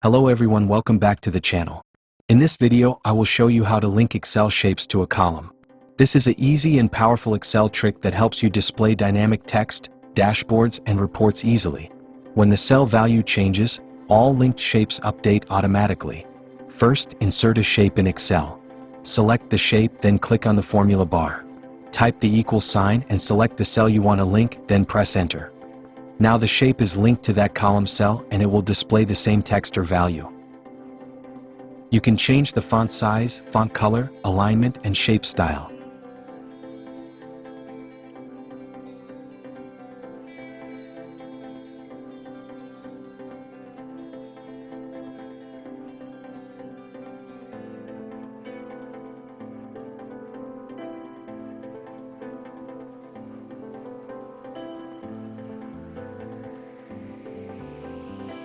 Hello everyone, welcome back to the channel. In this video, I will show you how to link Excel shapes to a column. This is an easy and powerful Excel trick that helps you display dynamic text, dashboards, and reports easily. When the cell value changes, all linked shapes update automatically. First, insert a shape in Excel. Select the shape, then click on the formula bar. Type the equal sign and select the cell you want to link, then press enter. Now the shape is linked to that column cell and it will display the same text or value. You can change the font size, font color, alignment, and shape style.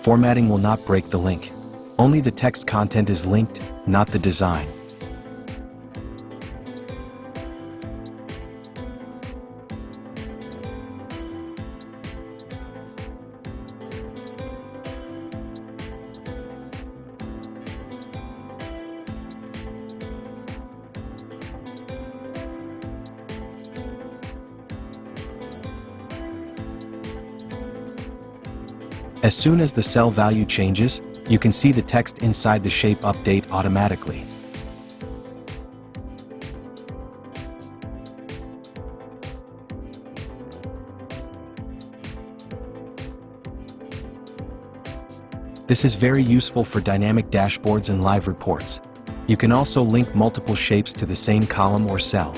Formatting will not break the link. Only the text content is linked, not the design. As soon as the cell value changes, you can see the text inside the shape update automatically. This is very useful for dynamic dashboards and live reports. You can also link multiple shapes to the same column or cell.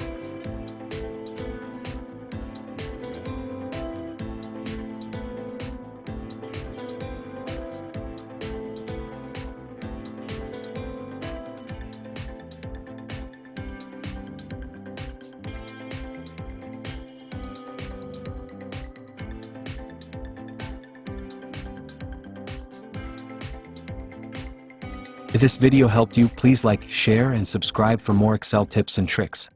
If this video helped you, please like, share, and subscribe for more Excel tips and tricks.